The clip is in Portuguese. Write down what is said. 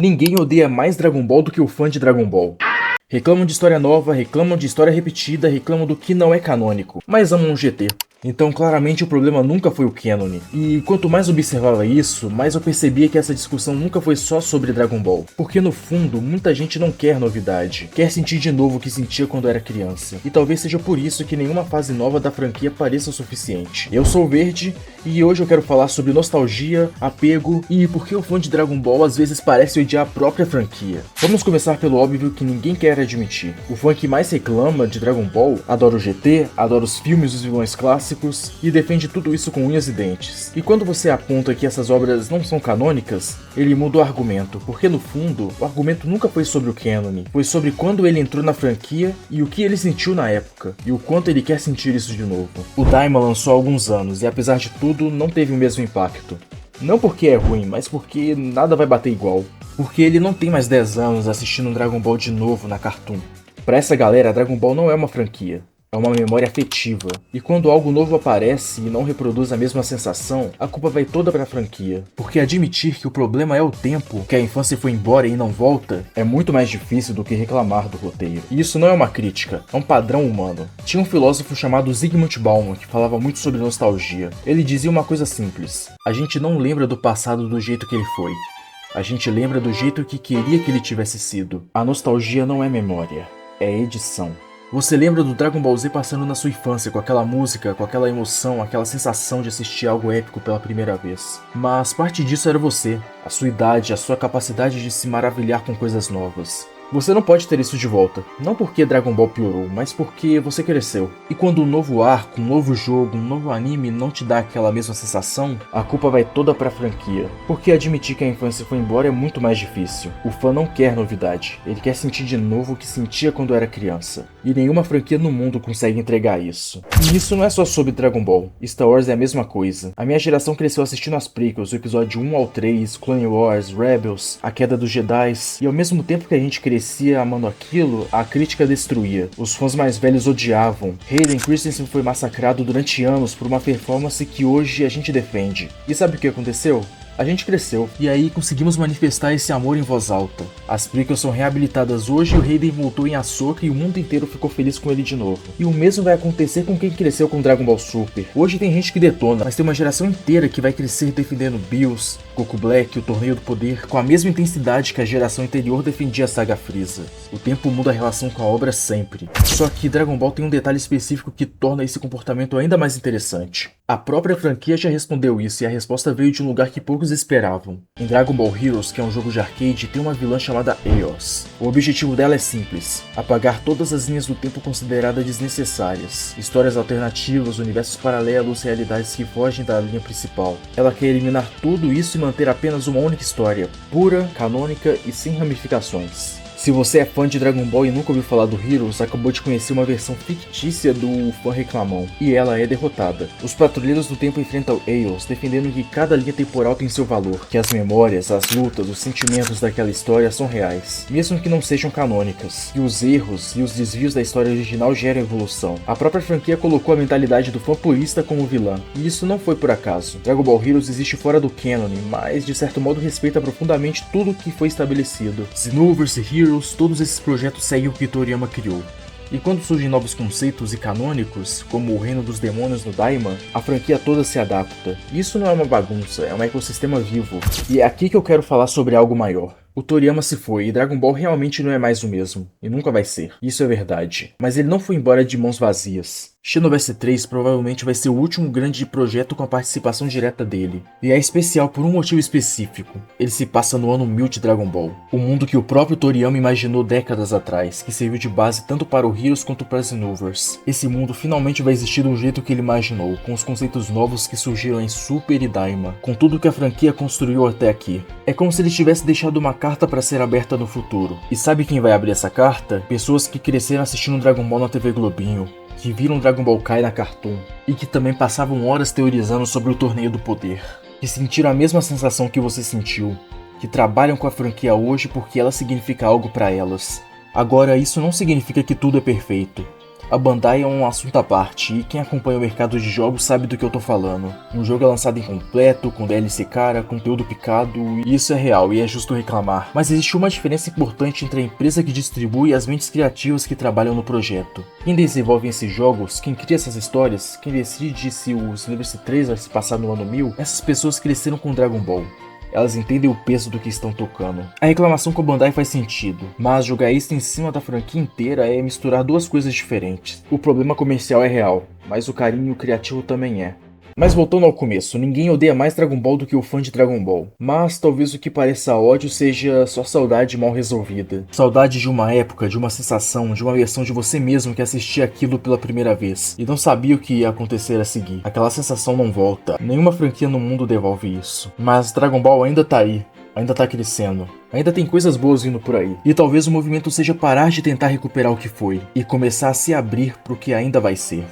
Ninguém odeia mais Dragon Ball do que o fã de Dragon Ball. Reclamam de história nova, reclamam de história repetida, reclamam do que não é canônico, mas amam o GT. Então claramente o problema nunca foi o canon. E quanto mais observava isso, mais eu percebia que essa discussão nunca foi só sobre Dragon Ball. Porque no fundo, muita gente não quer novidade, quer sentir de novo o que sentia quando era criança. E talvez seja por isso que nenhuma fase nova da franquia pareça o suficiente. Eu sou o Verde, e hoje eu quero falar sobre nostalgia, apego e por que o fã de Dragon Ball às vezes parece odiar a própria franquia. Vamos começar pelo óbvio que ninguém quer admitir. O fã que mais reclama de Dragon Ball adora o GT, adora os filmes dos vilões clássicos, e defende tudo isso com unhas e dentes. E quando você aponta que essas obras não são canônicas, ele muda o argumento, porque no fundo, o argumento nunca foi sobre o canon, foi sobre quando ele entrou na franquia e o que ele sentiu na época, e o quanto ele quer sentir isso de novo. O Daima lançou há alguns anos, e apesar de tudo, não teve o mesmo impacto. Não porque é ruim, mas porque nada vai bater igual. Porque ele não tem mais 10 anos assistindo Dragon Ball de novo na Cartoon. Pra essa galera, Dragon Ball não é uma franquia. É uma memória afetiva, e quando algo novo aparece e não reproduz a mesma sensação, a culpa vai toda pra franquia. Porque admitir que o problema é o tempo, que a infância foi embora e não volta, é muito mais difícil do que reclamar do roteiro. E isso não é uma crítica, é um padrão humano. Tinha um filósofo chamado Zygmunt Bauman que falava muito sobre nostalgia. Ele dizia uma coisa simples: a gente não lembra do passado do jeito que ele foi. A gente lembra do jeito que queria que ele tivesse sido. A nostalgia não é memória, é edição. Você lembra do Dragon Ball Z passando na sua infância com aquela música, com aquela emoção, aquela sensação de assistir algo épico pela primeira vez. Mas parte disso era você, a sua idade, a sua capacidade de se maravilhar com coisas novas. Você não pode ter isso de volta, não porque Dragon Ball piorou, mas porque você cresceu. E quando um novo arco, um novo jogo, um novo anime não te dá aquela mesma sensação, a culpa vai toda pra franquia. Porque admitir que a infância foi embora é muito mais difícil. O fã não quer novidade, ele quer sentir de novo o que sentia quando era criança. E nenhuma franquia no mundo consegue entregar isso. E isso não é só sobre Dragon Ball, Star Wars é a mesma coisa. A minha geração cresceu assistindo as prequels, o episódio 1 ao 3, Clone Wars, Rebels, a queda dos Jedi, e ao mesmo tempo que a gente crescia amando aquilo, a crítica destruía. Os fãs mais velhos odiavam. Hayden Christensen foi massacrado durante anos por uma performance que hoje a gente defende. E sabe o que aconteceu? A gente cresceu, e aí conseguimos manifestar esse amor em voz alta. As prequels são reabilitadas hoje e o Hayden voltou em Ahsoka e o mundo inteiro ficou feliz com ele de novo. E o mesmo vai acontecer com quem cresceu com Dragon Ball Super. Hoje tem gente que detona, mas tem uma geração inteira que vai crescer defendendo Bills, Goku Black, o Torneio do Poder, com a mesma intensidade que a geração anterior defendia a saga Frieza. O tempo muda a relação com a obra sempre. Só que Dragon Ball tem um detalhe específico que torna esse comportamento ainda mais interessante. A própria franquia já respondeu isso e a resposta veio de um lugar que poucos esperavam. Em Dragon Ball Heroes, que é um jogo de arcade, tem uma vilã chamada Eos. O objetivo dela é simples: apagar todas as linhas do tempo consideradas desnecessárias. Histórias alternativas, universos paralelos, realidades que fogem da linha principal. Ela quer eliminar tudo isso e manter apenas uma única história, pura, canônica e sem ramificações. Se você é fã de Dragon Ball e nunca ouviu falar do Heroes, acabou de conhecer uma versão fictícia do fã reclamão, e ela é derrotada. Os patrulheiros do tempo enfrentam Eos, defendendo que cada linha temporal tem seu valor, que as memórias, as lutas, os sentimentos daquela história são reais, mesmo que não sejam canônicas, e os erros e os desvios da história original geram evolução. A própria franquia colocou a mentalidade do fã purista como vilã, e isso não foi por acaso. Dragon Ball Heroes existe fora do canon, mas de certo modo respeita profundamente tudo o que foi estabelecido. Xenoverse, Heroes, todos esses projetos seguem o que Toriyama criou. E quando surgem novos conceitos e canônicos, como o Reino dos Demônios no Daima, a franquia toda se adapta. Isso não é uma bagunça, é um ecossistema vivo. E é aqui que eu quero falar sobre algo maior. O Toriyama se foi e Dragon Ball realmente não é mais o mesmo, e nunca vai ser. Isso é verdade. Mas ele não foi embora de mãos vazias. Xenoverse 3 provavelmente vai ser o último grande projeto com a participação direta dele. E é especial por um motivo específico. Ele se passa no ano 1000 de Dragon Ball. O mundo que o próprio Toriyama imaginou décadas atrás, que serviu de base tanto para o Heroes quanto para Xenoverse. Esse mundo finalmente vai existir do jeito que ele imaginou, com os conceitos novos que surgiram em Super e Daima, com tudo que a franquia construiu até aqui. É como se ele tivesse deixado uma carta para ser aberta no futuro. E sabe quem vai abrir essa carta? Pessoas que cresceram assistindo Dragon Ball na TV Globinho, que viram Dragon Ball Kai na Cartoon, e que também passavam horas teorizando sobre o Torneio do Poder, que sentiram a mesma sensação que você sentiu, que trabalham com a franquia hoje porque ela significa algo para elas. Agora, isso não significa que tudo é perfeito. A Bandai é um assunto à parte, e quem acompanha o mercado de jogos sabe do que eu tô falando. Um jogo é lançado incompleto, com DLC cara, conteúdo picado, e isso é real e é justo reclamar. Mas existe uma diferença importante entre a empresa que distribui e as mentes criativas que trabalham no projeto. Quem desenvolve esses jogos, quem cria essas histórias, quem decide se o Xenoverse 3 vai se passar no ano 1000, essas pessoas cresceram com Dragon Ball. Elas entendem o peso do que estão tocando. A reclamação com a Bandai faz sentido, mas jogar isso em cima da franquia inteira é misturar duas coisas diferentes. O problema comercial é real, mas o carinho criativo também é. Mas voltando ao começo, ninguém odeia mais Dragon Ball do que o fã de Dragon Ball. Mas talvez o que pareça ódio seja só saudade mal resolvida. Saudade de uma época, de uma sensação, de uma versão de você mesmo que assistia aquilo pela primeira vez e não sabia o que ia acontecer a seguir. Aquela sensação não volta. Nenhuma franquia no mundo devolve isso. Mas Dragon Ball ainda tá aí. Ainda tá crescendo. Ainda tem coisas boas vindo por aí. E talvez o movimento seja parar de tentar recuperar o que foi e começar a se abrir pro que ainda vai ser.